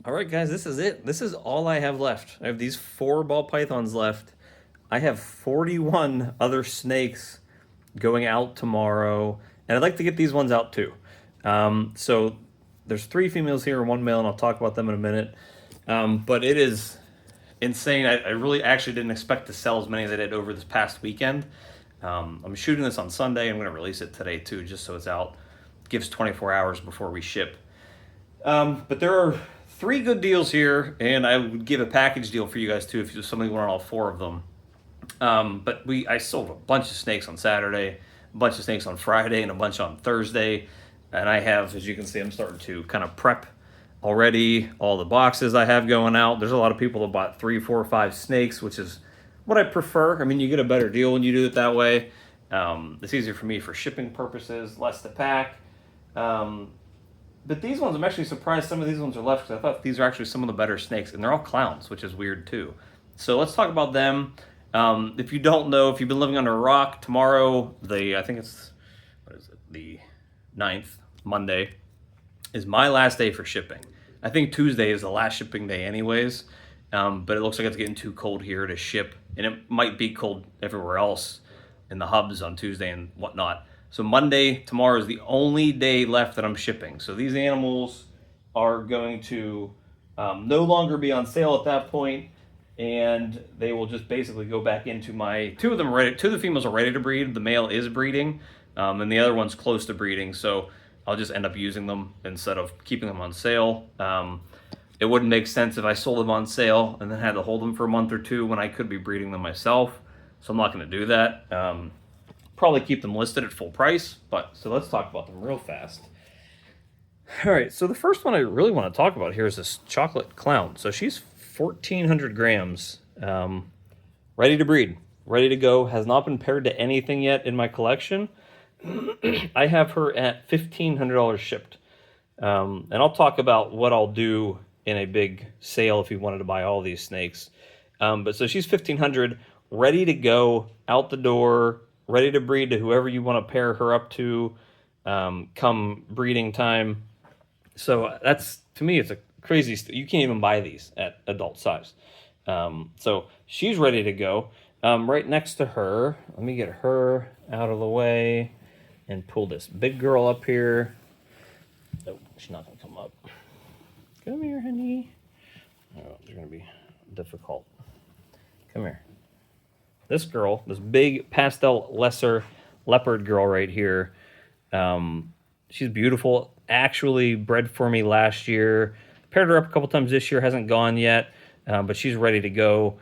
All right, guys, this is it. This is all I have left. I have these 4 ball pythons left. I have 41 other snakes going out tomorrow, and I'd like to get these ones out too. So there's 3 females here and 1 male, and I'll talk about them in a minute. But it is insane. I really actually didn't expect to sell as many as I did over this past weekend. I'm shooting this on Sunday. I'm going to release it today too, just so it's out. Gives 24 hours before we ship. But there are 3 good deals here, and I would give a package deal for you guys too if somebody wanted all 4 of them. But I sold a bunch of snakes on Saturday, a bunch of snakes on Friday, and a bunch on Thursday. And I have, as you can see, I'm starting to kind of prep already all the boxes I have going out. There's a lot of people that bought 3, 4, 5 snakes, which is what I prefer. I mean, you get a better deal when you do it that way. It's easier for me for shipping purposes, less to pack. But these ones, I'm actually surprised some of these ones are left because I thought these are actually some of the better snakes, and they're all clowns, which is weird too. So let's talk about them. If you don't know, if you've been living under a rock, tomorrow, I think it's, what is it, the 9th, Monday, is my last day for shipping. I think Tuesday is the last shipping day anyways, but it looks like it's getting too cold here to ship, and it might be cold everywhere else in the hubs on Tuesday and whatnot. So Monday, tomorrow is the only day left that I'm shipping. So these animals are going to no longer be on sale at that point, and they will just basically go back into my. 2 of them are ready. 2 of the females are ready to breed. The male is breeding, and the other one's close to breeding. So I'll just end up using them instead of keeping them on sale. It wouldn't make sense if I sold them on sale and then had to hold them for a month or 2 when I could be breeding them myself. So I'm not going to do that. Probably keep them listed at full price, so let's talk about them real fast. All right, so the first one I really want to talk about here is this chocolate clown. So she's 1,400 grams, ready to breed, ready to go, has not been paired to anything yet in my collection. I have her at $1,500 shipped. And I'll talk about what I'll do in a big sale if you wanted to buy all these snakes. But so she's 1,500, ready to go, out the door, ready to breed to whoever you want to pair her up to come breeding time. So that's, to me, it's a crazy, you can't even buy these at adult size. So she's ready to go. Right next to her, let me get her out of the way and pull this big girl up here. Oh, she's not going to come up. Come here, honey. Oh, it's going to be difficult. Come here. This girl, this big pastel lesser leopard girl right here, she's beautiful. Actually bred for me last year. Paired her up a couple times this year, hasn't gone yet, but she's ready to go.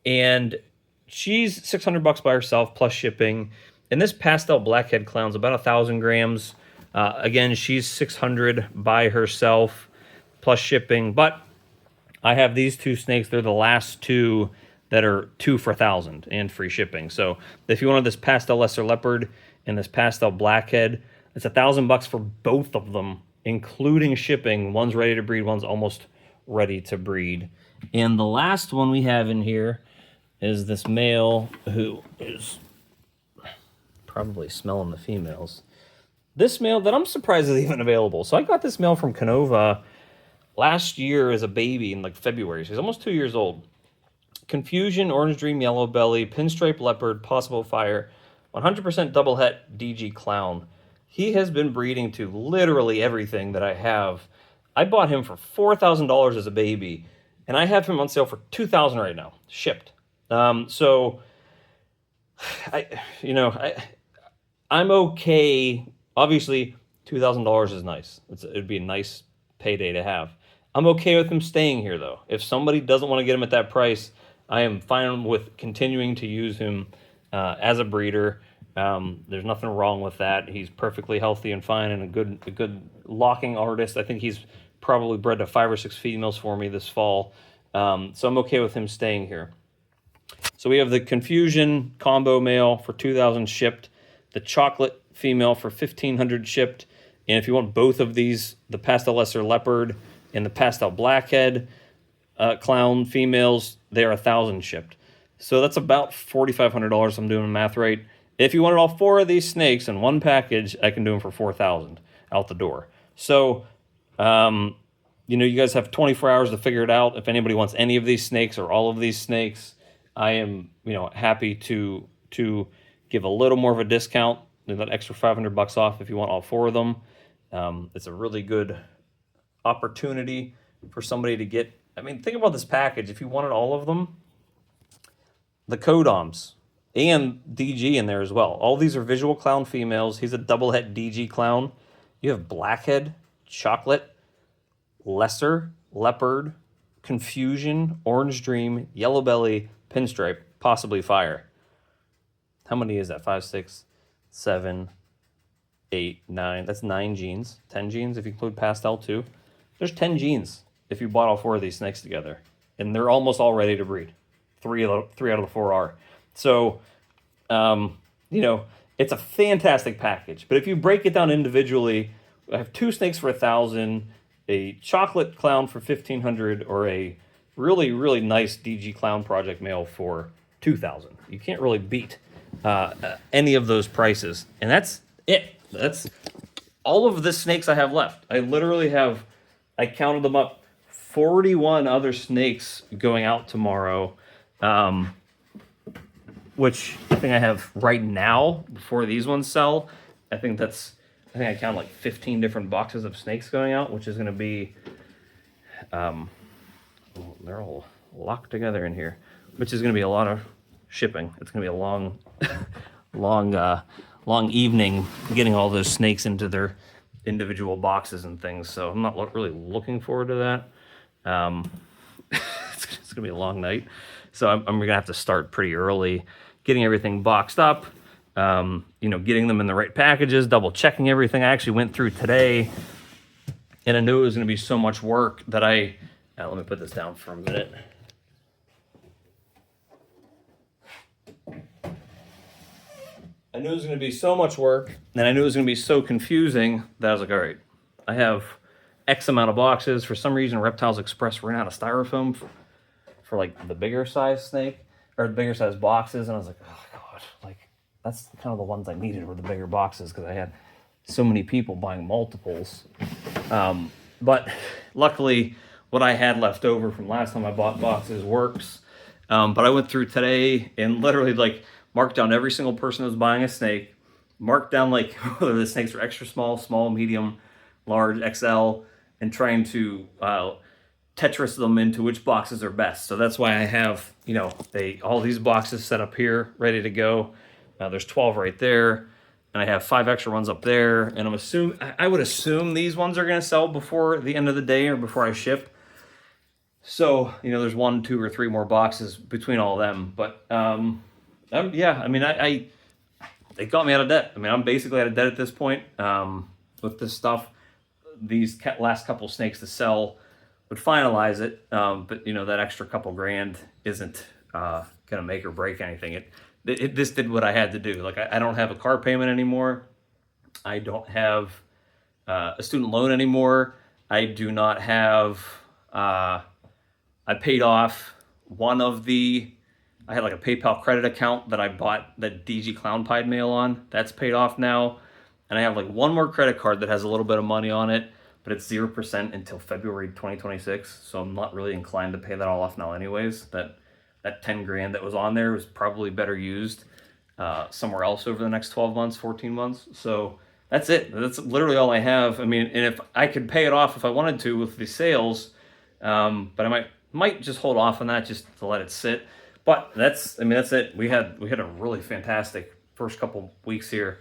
And she's $600 by herself plus shipping. And this pastel blackhead clown's about 1,000 grams. Again, she's 600 by herself plus shipping. But I have these 2 snakes. They're the last 2 that are 2 for 1,000 and free shipping. So if you wanted this pastel lesser leopard and this pastel blackhead, it's $1,000 for both of them, including shipping. One's ready to breed, one's almost ready to breed. And the last one we have in here is this male who is probably smelling the females. This male that I'm surprised is even available. So I got this male from Canova last year as a baby in like February. So he's almost 2 years old. Confusion, Orange Dream, Yellow Belly, Pinstripe Leopard, Possible Fire, 100% Double Het DG Clown. He has been breeding to literally everything that I have. I bought him for $4,000 as a baby, and I have him on sale for $2,000 right now, shipped. So, I'm okay. Obviously, $2,000 is nice. It'd be a nice payday to have. I'm okay with him staying here, though. If somebody doesn't want to get him at that price, I am fine with continuing to use him as a breeder. There's nothing wrong with that. He's perfectly healthy and fine and a good locking artist. I think he's probably bred to 5 or 6 females for me this fall. So I'm okay with him staying here. So we have the Confusion combo male for $2,000 shipped, the chocolate female for $1,500 shipped, and if you want both of these, the pastel lesser leopard and the pastel blackhead clown females, they are $1,000 shipped. So that's about $4,500. I'm doing the math right. If you wanted all 4 of these snakes in one package, I can do them for $4,000 out the door. So, you guys have 24 hours to figure it out. If anybody wants any of these snakes or all of these snakes, I am, happy to give a little more of a discount, that extra $500 off if you want all 4 of them. It's a really good opportunity for somebody to get. Think about this package. If you wanted all of them, the Codoms and DG in there as well. All these are visual clown females. He's a double het DG clown. You have Blackhead, Chocolate, Lesser, Leopard, Confusion, Orange Dream, Yellow Belly, Pinstripe, possibly Fire. How many is that? 5, 6, 7, 8, 9. That's 9 genes. 10 genes if you include pastel too. There's 10 genes if you bought all 4 of these snakes together. And they're almost all ready to breed. 3 out of the 4 are. So, it's a fantastic package. But if you break it down individually, I have 2 snakes for $1,000, a chocolate clown for $1,500, or a really, really nice DG clown project male for $2,000. You can't really beat any of those prices. And that's it. That's all of the snakes I have left. I literally have, I counted them up, 41 other snakes going out tomorrow. Which I think I have right now before these ones sell. I think I count like 15 different boxes of snakes going out, which is going to be, they're all locked together in here, which is going to be a lot of shipping. It's going to be a long, long evening getting all those snakes into their individual boxes and things. So I'm not really looking forward to that. It's going to be a long night. So I'm going to have to start pretty early, getting everything boxed up, getting them in the right packages, double checking everything. I actually went through today, and I knew it was going to be so much work that let me put this down for a minute. I knew it was going to be so much work, and I knew it was going to be so confusing that I was like, all right, I have X amount of boxes. For some reason, Reptiles Express ran out of styrofoam for like the bigger size snake, or the bigger size boxes, and I was like, oh god, like that's kind of the ones I needed were the bigger boxes because I had so many people buying multiples. But luckily, what I had left over from last time I bought boxes works. But I went through today and literally marked down every single person that was buying a snake, marked down whether the snakes were extra small, small, medium, large, XL, and trying to Tetris them into which boxes are best. So that's why I have, all these boxes set up here, ready to go. There's 12 right there, and I have 5 extra ones up there. And I would assume these ones are going to sell before the end of the day or before I ship. So, there's 1, 2, or 3 more boxes between all of them. But, they got me out of debt. I'm basically out of debt at this point with this stuff. These last couple snakes to sell would finalize it, but that extra couple grand isn't gonna make or break anything. This did what I had to do. I don't have a car payment anymore. I don't have a student loan anymore. I do not have. I paid off one of the. I had a PayPal credit account that I bought that DG Clown Pied mail on. That's paid off now, and I have one more credit card that has a little bit of money on it. But it's 0% until February 2026, so I'm not really inclined to pay that all off now anyways. That 10 grand that was on there was probably better used somewhere else over the next 12 months, 14 months. So that's it. That's literally all I have. And if I could pay it off if I wanted to with the sales, but I might just hold off on that just to let it sit. But that's it. We had a really fantastic first couple weeks here,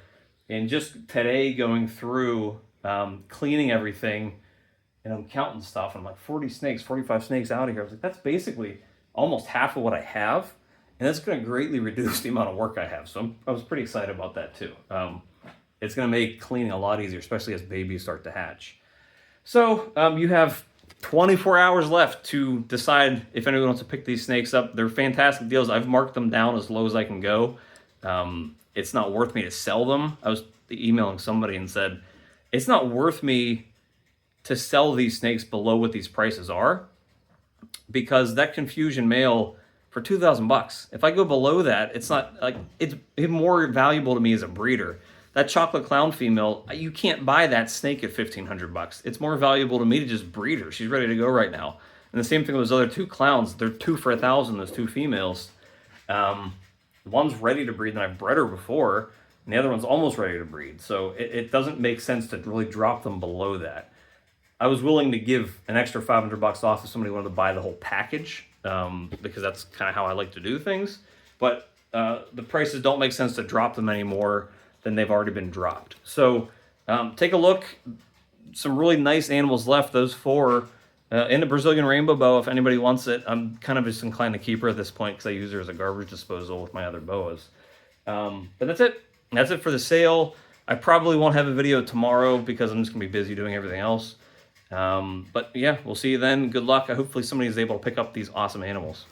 and just today going through. Cleaning everything, and I'm counting stuff, and I'm 40 snakes, 45 snakes out of here. I was like, that's basically almost half of what I have, and that's going to greatly reduce the amount of work I have. So I was pretty excited about that too. It's going to make cleaning a lot easier, especially as babies start to hatch. So you have 24 hours left to decide if anyone wants to pick these snakes up. They're fantastic deals. I've marked them down as low as I can go. It's not worth me to sell them. I was emailing somebody and said, it's not worth me to sell these snakes below what these prices are, because that Confusion male for $2,000. If I go below that, it's not it's more valuable to me as a breeder. that chocolate clown female, you can't buy that snake at $1,500. It's more valuable to me to just breed her. She's ready to go right now. And the same thing with those other two clowns. They're 2 for $1,000, those two females. One's ready to breed, and I've bred her before, and the other one's almost ready to breed. So it doesn't make sense to really drop them below that. I was willing to give an extra $500 off if somebody wanted to buy the whole package, because that's kind of how I like to do things. But the prices don't make sense to drop them any more than they've already been dropped. So take a look. Some really nice animals left. Those 4 in the Brazilian rainbow boa. If anybody wants it, I'm kind of just inclined to keep her at this point because I use her as a garbage disposal with my other boas. But that's it. That's it for the sale. I probably won't have a video tomorrow because I'm just gonna be busy doing everything else. But yeah, we'll see you then. Good luck. Hopefully somebody is able to pick up these awesome animals.